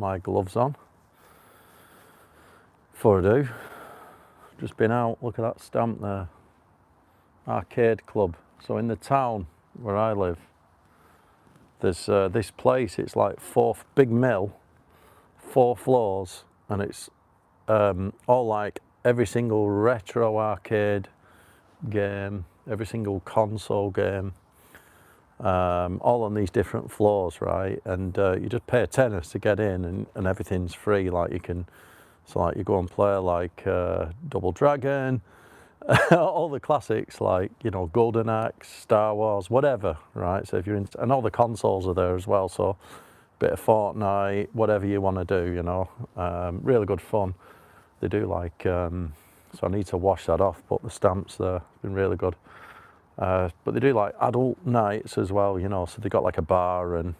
my gloves on before I do. Just been out, look at that stamp there, arcade club. So in the town where I live, there's this place, it's like big mill, 4 floors, and it's all like every single retro arcade game, every single console game, all on these different floors, right? And you just pay a tenner to get in, and everything's free. Like you can, so like you go and play like Double Dragon, all the classics like, you know, Golden Axe, Star Wars, whatever, right? So if you're in, and all the consoles are there as well. So bit of Fortnite, whatever you want to do, you know, really good fun. They do like, so I need to wash that off, but the stamps there have been really good. But they do like adult nights as well, you know, so they got like a bar and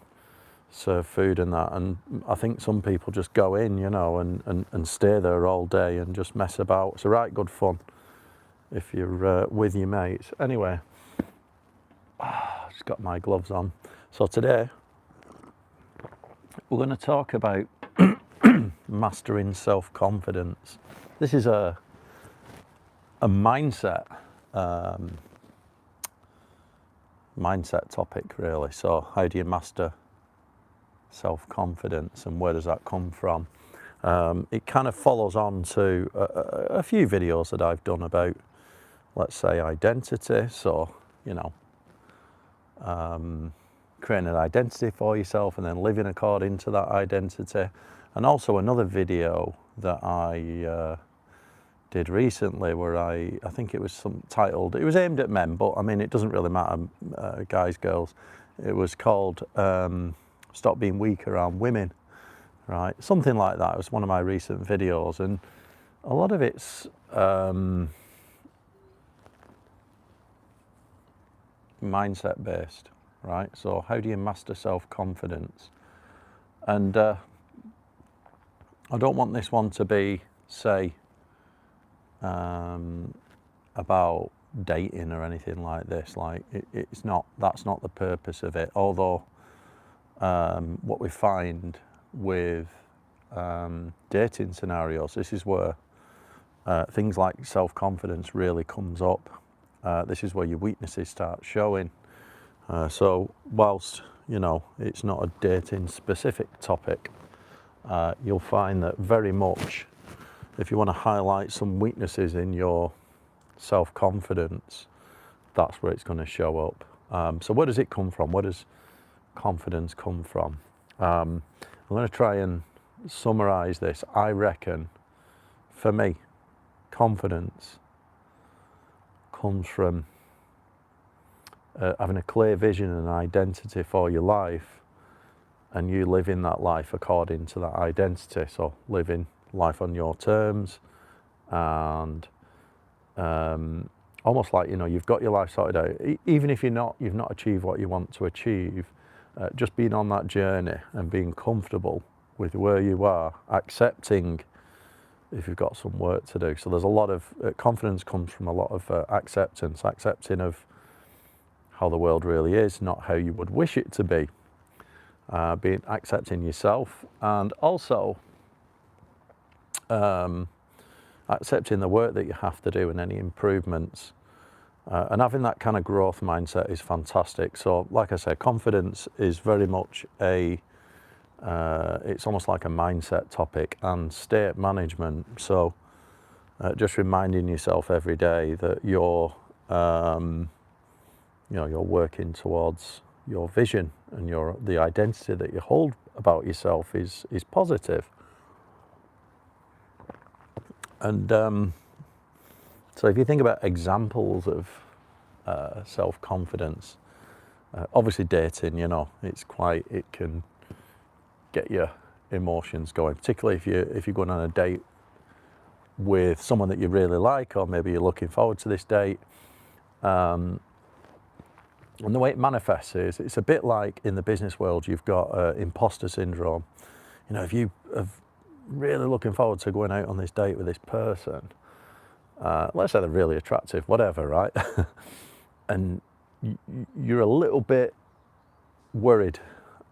serve food and that. And I think some people just go in, you know, and stay there all day and just mess about. It's a right good fun if you're with your mates. Anyway, just got my gloves on. So today, we're going to talk about mastering self-confidence. This is a mindset topic, really. So how do you master self-confidence, and where does that come from? It kind of follows on to a few videos that I've done about, let's say, identity. So, you know, creating an identity for yourself and then living according to that identity. And also another video that I did recently where I think it was titled, it was aimed at men, but I mean, it doesn't really matter, guys, girls. It was called Stop Being Weak Around Women, right? Something like that. It was one of my recent videos, and a lot of it's mindset based, right? So how do you master self-confidence? And I don't want this one to be, say, about dating or anything like this. Like it's not, that's not the purpose of it. Although what we find with dating scenarios, this is where things like self-confidence really comes up. This is where your weaknesses start showing. So whilst, you know, it's not a dating specific topic, you'll find that very much, if you want to highlight some weaknesses in your self-confidence, that's where it's going to show up. So where does it come from? Where does confidence come from? I'm going to try and summarize this. I reckon, for me, confidence comes from having a clear vision and identity for your life, and you living that life according to that identity. So living life on your terms, and almost like, you know, you've got your life sorted out. Even if you've not achieved what you want to achieve, just being on that journey and being comfortable with where you are, accepting if you've got some work to do. So there's a lot of confidence comes from a lot of accepting of how the world really is, not how you would wish it to be. Being accepting yourself, and also accepting the work that you have to do and any improvements. And having that kind of growth mindset is fantastic. So like I said, confidence is very much it's almost like a mindset topic, and state management. So just reminding yourself every day that you're working towards your vision, and the identity that you hold about yourself is positive. And so if you think about examples of self-confidence, obviously dating, you know, it can get your emotions going, particularly if you're going on a date with someone that you really like, or maybe you're looking forward to this date. And the way it manifests is, it's a bit like in the business world, you've got imposter syndrome. You know, if you are really looking forward to going out on this date with this person, let's say they're really attractive, whatever, right? And you're a little bit worried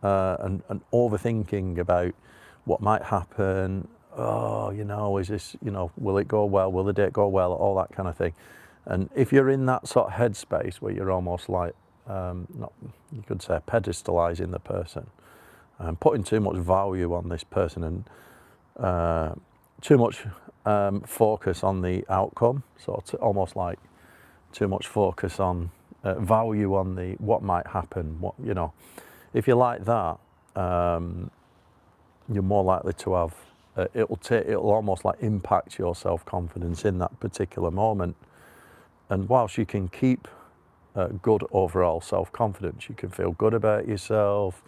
and overthinking about what might happen, oh, is this, will it go well, will the date go well, all that kind of thing. And if you're in that sort of headspace where you're almost like, not, you could say pedestalizing the person, putting too much value on this person, and too much focus on the outcome, so almost like too much focus on value on the what might happen, if you're like that, you're more likely to have, it'll almost like impact your self-confidence in that particular moment. And whilst you can keep good overall self-confidence, you can feel good about yourself,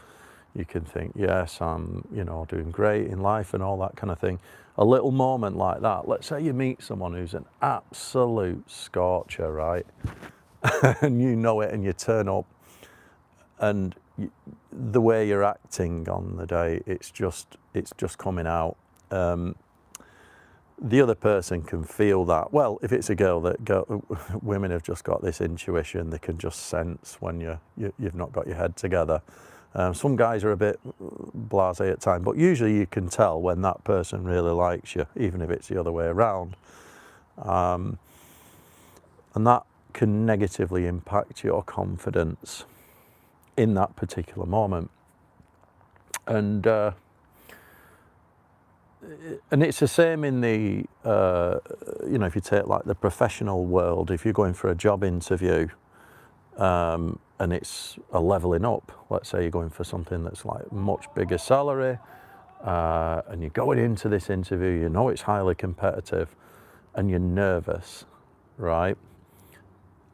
you can think, yes, I'm, doing great in life and all that kind of thing. A little moment like that, let's say you meet someone who's an absolute scorcher, right? And you know it, and you turn up, and the way you're acting on the day, it's just coming out. The other person can feel that. Well, if it's a girl, women have just got this intuition. They can just sense when you've not got your head together. Some guys are a bit blasé at times, but usually you can tell when that person really likes you, even if it's the other way around. And that can negatively impact your confidence in that particular moment. And it's the same in the, if you take like the professional world, if you're going for a job interview, and it's a leveling up, let's say you're going for something that's like much bigger salary, and you're going into this interview, it's highly competitive, and you're nervous, right?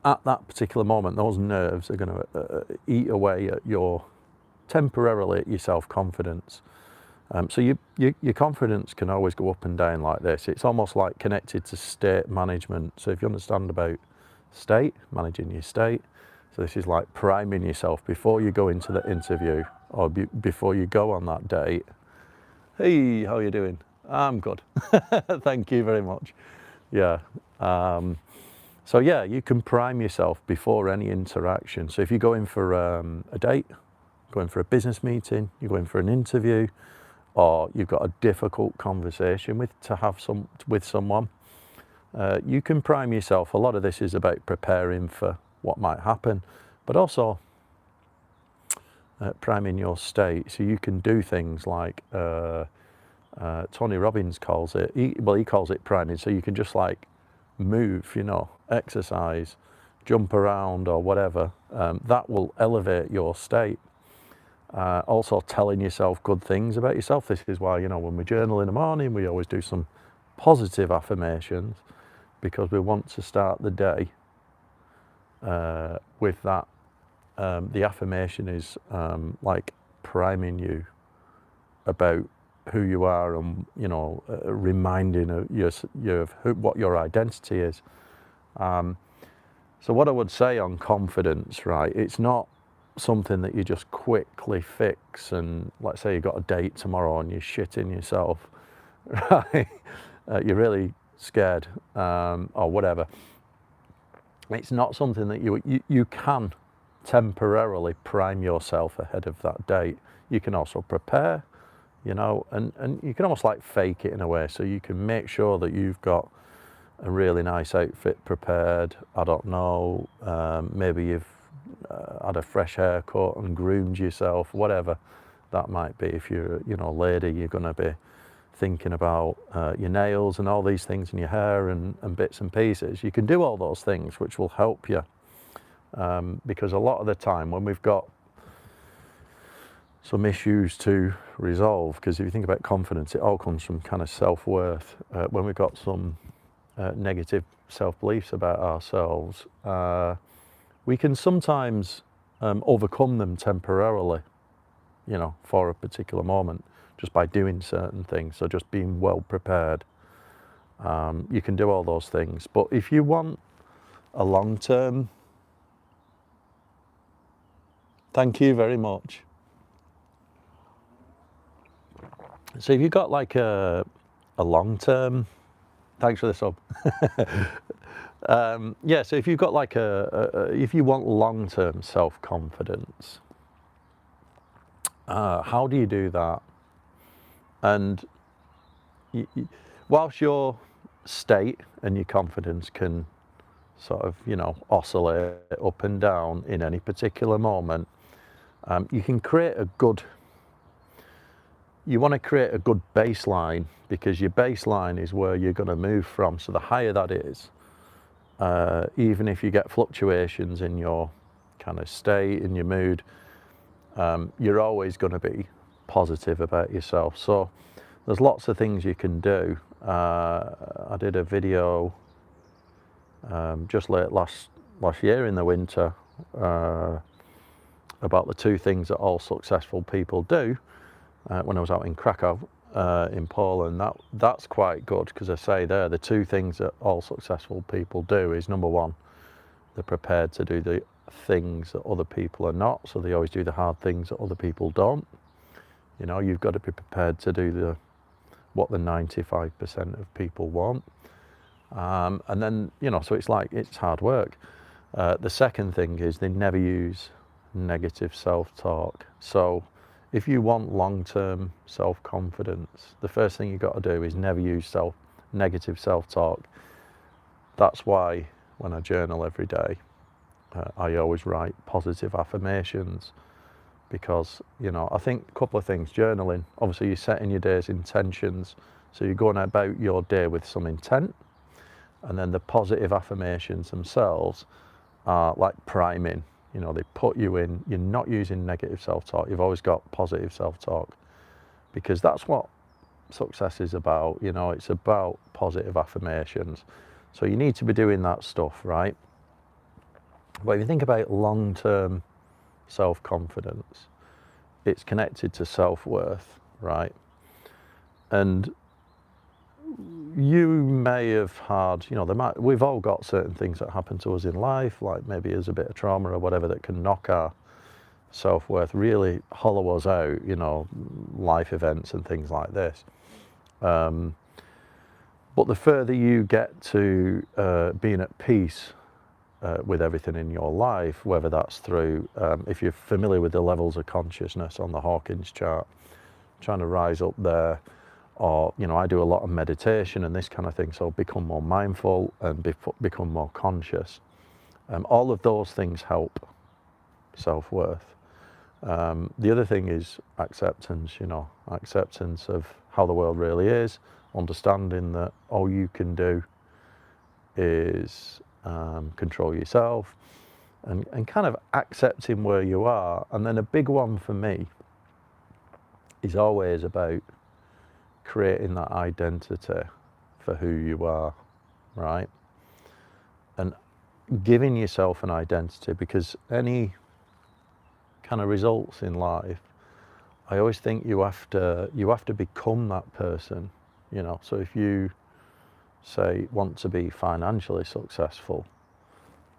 At that particular moment, those nerves are going to eat away at temporarily at your self-confidence. So your confidence can always go up and down like this. It's almost like connected to state management. So if you understand about state, managing your state, so this is like priming yourself before you go into the interview, or before you go on that date. Hey, how are you doing? I'm good. Thank you very much. Yeah. So yeah, you can prime yourself before any interaction. So if you're going for a date, going for a business meeting, you're going for an interview, or you've got a difficult conversation with someone, you can prime yourself. A lot of this is about preparing for what might happen, but also priming your state. So you can do things like Tony Robbins calls it. He calls it priming. So you can just like move, exercise, jump around or whatever. That will elevate your state. Also telling yourself good things about yourself. This is why, when we journal in the morning, we always do some positive affirmations, because we want to start the day with that. The affirmation is like priming you about who you are, and reminding you of what your identity is. So what I would say on confidence, right, it's not something that you just quickly fix, and let's say you've got a date tomorrow and you're shitting yourself, right? You're really scared, or whatever. It's not something that you can temporarily prime yourself ahead of that date. You can also prepare, and you can almost like fake it in a way. So you can make sure that you've got a really nice outfit prepared. I don't know, maybe you've had a fresh haircut and groomed yourself, whatever that might be. If you're, a lady, you're going to be thinking about your nails and all these things in your hair and bits and pieces. You can do all those things, which will help you, because a lot of the time when we've got some issues to resolve, because if you think about confidence, it all comes from kind of self-worth. When we've got some negative self-beliefs about ourselves, we can sometimes overcome them temporarily, for a particular moment, just by doing certain things. So just being well prepared. You can do all those things. But if you want a long-term, thank you very much. So if you've got like a long-term, thanks for the sub. Yeah, so if you've got like if you want long-term self-confidence, how do you do that? And whilst your state and your confidence can sort of, oscillate up and down in any particular moment, you can create you want to create a good baseline, because your baseline is where you're going to move from. So the higher that is, even if you get fluctuations in your kind of state, in your mood, you're always going to be positive about yourself. So there's lots of things you can do. I did a video just late last year in the winter about the 2 things that all successful people do when I was out in Krakow in Poland. That's quite good, because I say there, the 2 things that all successful people do is, number 1, they're prepared to do the things that other people are not, so they always do the hard things that other people don't. You've got to be prepared to do what the 95% of people want. And then, so it's hard work. The second thing is they never use negative self-talk. So if you want long-term self-confidence, the first thing you've got to do is never use negative self-talk. That's why when I journal every day, I always write positive affirmations, because, I think a couple of things. Journaling, obviously you're setting your day's intentions, so you're going about your day with some intent. And then the positive affirmations themselves are like priming. They put you in, you're not using negative self-talk, you've always got positive self-talk, because that's what success is about. It's about positive affirmations. So you need to be doing that stuff, right? But if you think about long-term self-confidence, it's connected to self-worth, right? And you may have had, we've all got certain things that happen to us in life, like maybe there's a bit of trauma or whatever that can knock our self-worth, really hollow us out, life events and things like this. But the further you get to being at peace with everything in your life, whether that's through, if you're familiar with the levels of consciousness on the Hawkins chart, trying to rise up there, or, I do a lot of meditation and this kind of thing, so become more mindful and become more conscious. All of those things help self-worth. The other thing is acceptance, acceptance of how the world really is, understanding that all you can do is control yourself, and kind of accepting where you are. And then a big one for me is always about creating that identity for who you are, right? And giving yourself an identity, because any kind of results in life, I always think you have to become that person, So if you say want to be financially successful,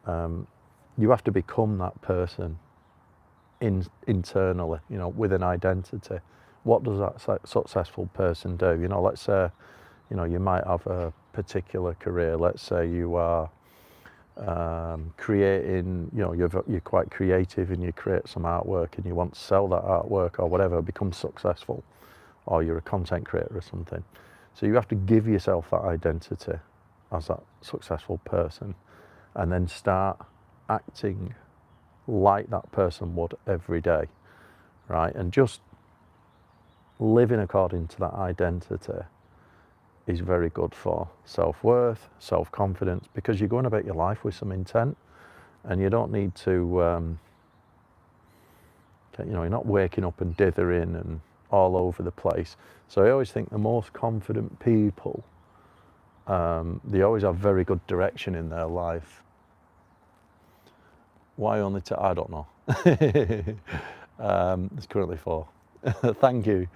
you have to become that person internally, with an identity. What does that successful person do? Let's say, you might have a particular career. Let's say you are creating, you're quite creative and you create some artwork and you want to sell that artwork or whatever, become successful, or you're a content creator or something. So you have to give yourself that identity as that successful person, and then start acting like that person would every day, right? And just living according to that identity is very good for self-worth, self-confidence, because you're going about your life with some intent, and you don't need to, you're not waking up and dithering and all over the place. So I always think the most confident people, they always have very good direction in their life. Why only I don't know. It's currently 4. Thank you.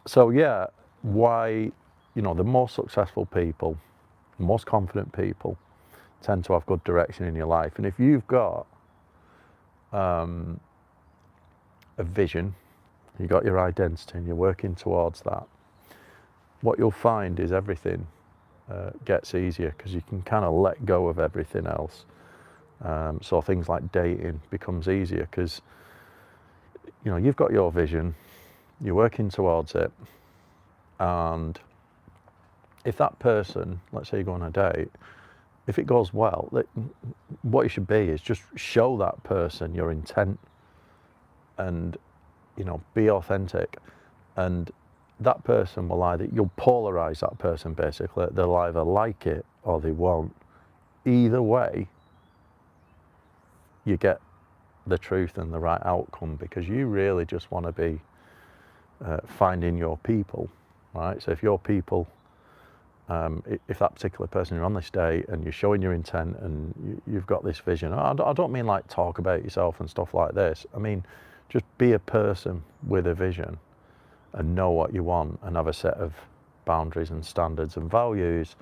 So yeah, why, the most successful people, the most confident people tend to have good direction in your life. And if you've got a vision, you've got your identity and you're working towards that, what you'll find is everything gets easier, because you can kind of let go of everything else. So things like dating becomes easier, because you've got your vision, you're working towards it, and if that person, let's say you go on a date, if it goes well, what you should be is just show that person your intent and, you know, be authentic. And that person will either, you'll polarize that person basically. They'll either like it or they won't. Either way, you get the truth and the right outcome, because you really just want to be finding your people, right? So if your people, if that particular person, you're on this date and you're showing your intent and you've got this vision, I don't mean like talk about yourself and stuff like this. I mean, just be a person with a vision and know what you want and have a set of boundaries and standards and values.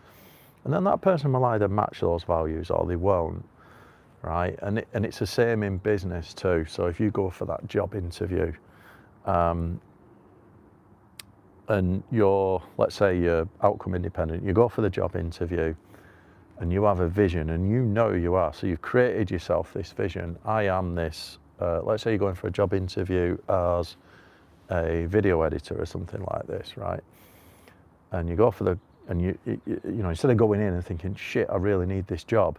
And then that person will either match those values or they won't, right? And it's the same in business too. So if you go for that job interview, and you're, let's say you're outcome independent, you go for the job interview and you have a vision and you know you are, so you've created yourself this vision. I am this, let's say you're going for a job interview as a video editor or something like this, right? And you go for the, and you know, instead of going in and thinking, shit, I really need this job,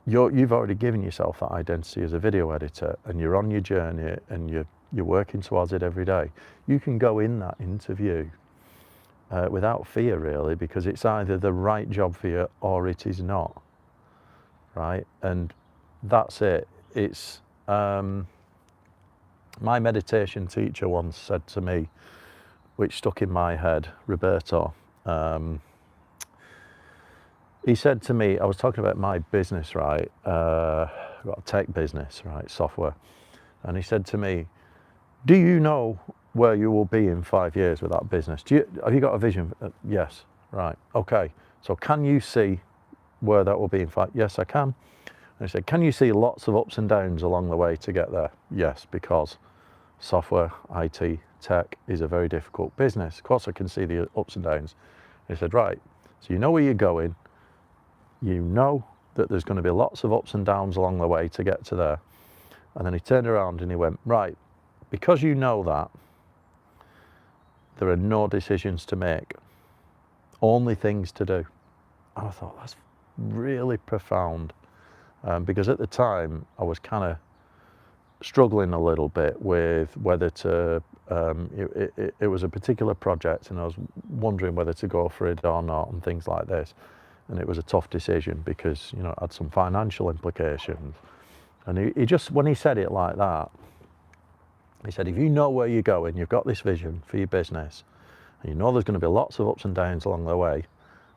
you've already given yourself that identity as a video editor and you're on your journey and you're working towards it every day. You can go in that interview without fear, really, because it's either the right job for you or it is not, right? And that's it. It's my meditation teacher once said to me, which stuck in my head, Roberto, he said to me, I was talking about my business, right? I've got a tech business, right? Software. And he said to me, do you know where you will be in 5 years with that business? Have you got a vision? Yes. Right. Okay. So can you see where that will be in 5? Yes, I can. And he said, can you see lots of ups and downs along the way to get there? Yes, because software, IT, tech is a very difficult business. Of course I can see the ups and downs. He said, right, so you know where you're going. You know that there's going to be lots of ups and downs along the way to get to there. And then he turned around and he went, right, because you know that, there are no decisions to make, only things to do. And I thought, that's really profound, because at the time I was kind of struggling a little bit with whether to, it was a particular project and I was wondering whether to go for it or not and things like this. And it was a tough decision because, you know, it had some financial implications. And he just, when he said it like that, he said, if you know where you're going, you've got this vision for your business, and you know there's going to be lots of ups and downs along the way,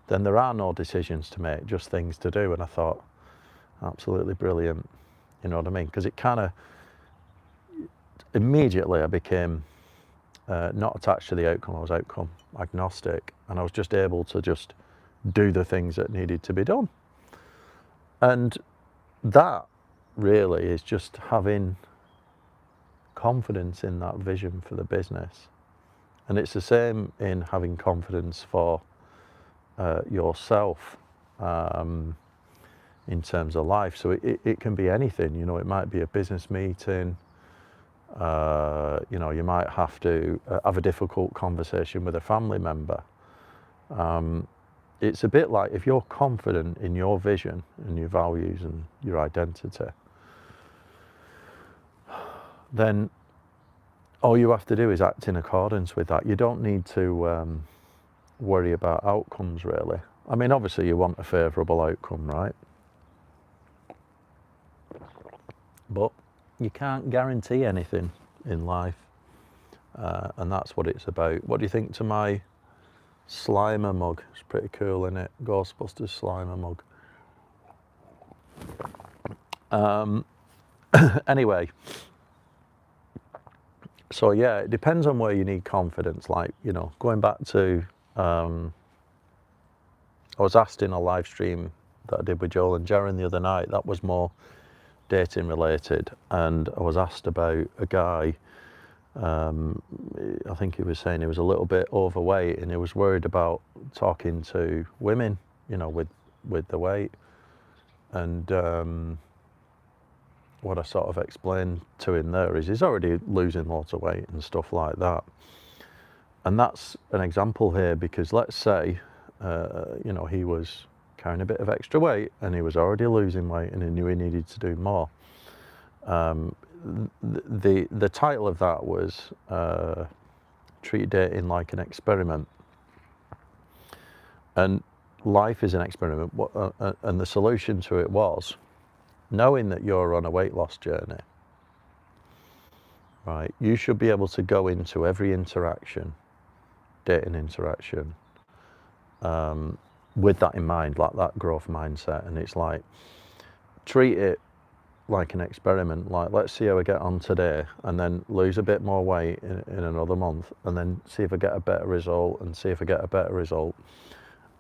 then there are no decisions to make, just things to do. And I thought, absolutely brilliant, you know what I mean? Because it kind of, immediately I became not attached to the outcome, I was outcome agnostic, and I was just able to just do the things that needed to be done. And that really is just having confidence in that vision for the business. And it's the same in having confidence for yourself in terms of life. So it can be anything, you know, it might be a business meeting, you know, you might have to have a difficult conversation with a family member. It's a bit like, if you're confident in your vision and your values and your identity, then all you have to do is act in accordance with that. You don't need to worry about outcomes, really. I mean, obviously you want a favourable outcome, right? But you can't guarantee anything in life, and that's what it's about. What do you think to my Slimer mug? It's pretty cool, isn't it? Ghostbusters Slimer mug. Anyway, so yeah, it depends on where you need confidence. Like, you know, going back to, I was asked in a live stream that I did with Joel and Jaren the other night, that was more dating related, and I was asked about a guy, I think he was saying he was a little bit overweight and he was worried about talking to women, you know, with the weight. And what I sort of explained to him there is he's already losing lots of weight and stuff like that. And that's an example here, because let's say, you know, he was carrying a bit of extra weight and he was already losing weight and he knew he needed to do more. The title of that was Treat Dating Like an Experiment. And life is an experiment, and the solution to it was knowing that you're on a weight loss journey, right? You should be able to go into every interaction, dating interaction, with that in mind, like that growth mindset. And it's like, treat it like an experiment. Like, let's see how I get on today, and then lose a bit more weight in another month, and then see if I get a better result, and see if I get a better result.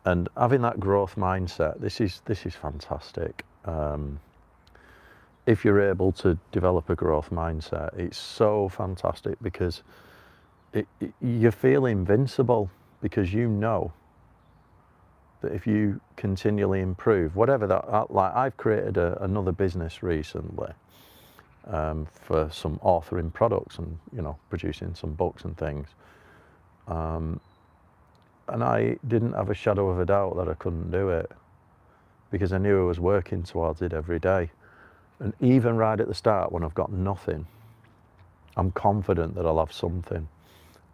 And having that growth mindset, this is fantastic. If you're able to develop a growth mindset, it's so fantastic, because you feel invincible, because you know that if you continually improve, whatever that, like I've created another business recently for some authoring products and, you know, producing some books and things. And I didn't have a shadow of a doubt that I couldn't do it, because I knew I was working towards it every day. And even right at the start, when I've got nothing, I'm confident that I'll have something.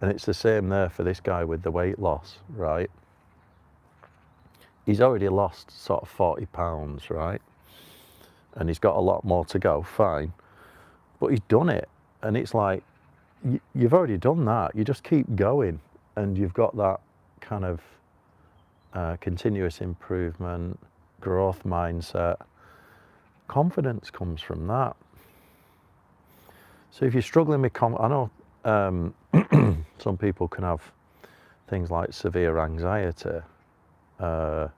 And it's the same there for this guy with the weight loss, right? He's already lost sort of 40 pounds, right? And he's got a lot more to go, fine. But he's done it. And it's like, you've already done that. You just keep going. And you've got that kind of continuous improvement, growth mindset. Confidence comes from that. So if you're struggling with I know some people can have things like severe anxiety, where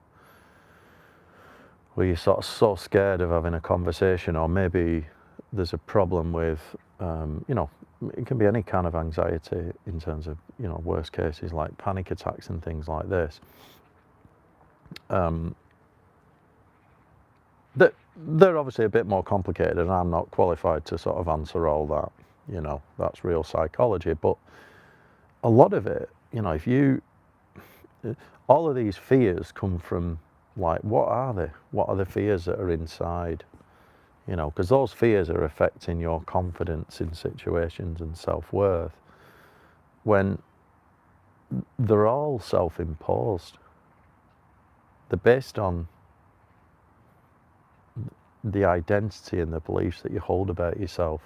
you're sort of so scared of having a conversation, or maybe there's a problem with, you know, it can be any kind of anxiety in terms of, you know, worst cases like panic attacks and things like this. They're obviously a bit more complicated, and I'm not qualified to sort of answer all that, you know, that's real psychology. But a lot of it, you know, all of these fears come from, like, what are they? What are the fears that are inside? You know, because those fears are affecting your confidence in situations and self-worth, when they're all self-imposed. They're based on the identity and the beliefs that you hold about yourself.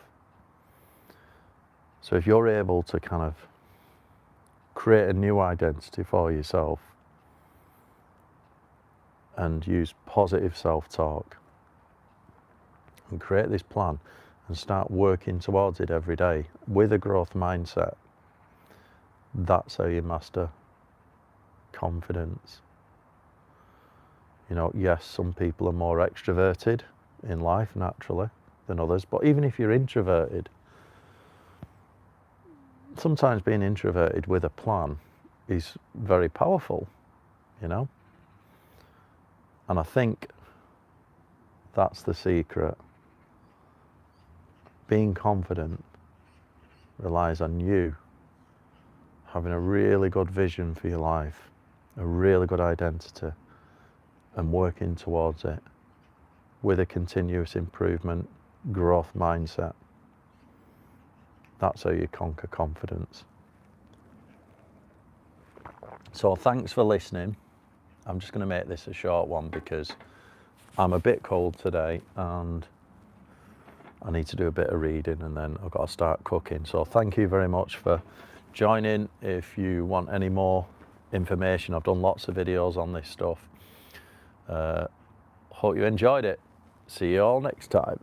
So if you're able to kind of create a new identity for yourself and use positive self-talk and create this plan and start working towards it every day with a growth mindset, that's how you master confidence. You know, yes, some people are more extroverted in life naturally than others, but even if you're introverted, sometimes being introverted with a plan is very powerful, you know? And I think that's the secret. Being confident relies on you having a really good vision for your life, a really good identity, and working towards it with a continuous improvement, growth mindset. That's how you conquer confidence. So thanks for listening. I'm just going to make this a short one because I'm a bit cold today and I need to do a bit of reading, and then I've got to start cooking. So thank you very much for joining. If you want any more information, I've done lots of videos on this stuff. Hope you enjoyed it. See you all next time.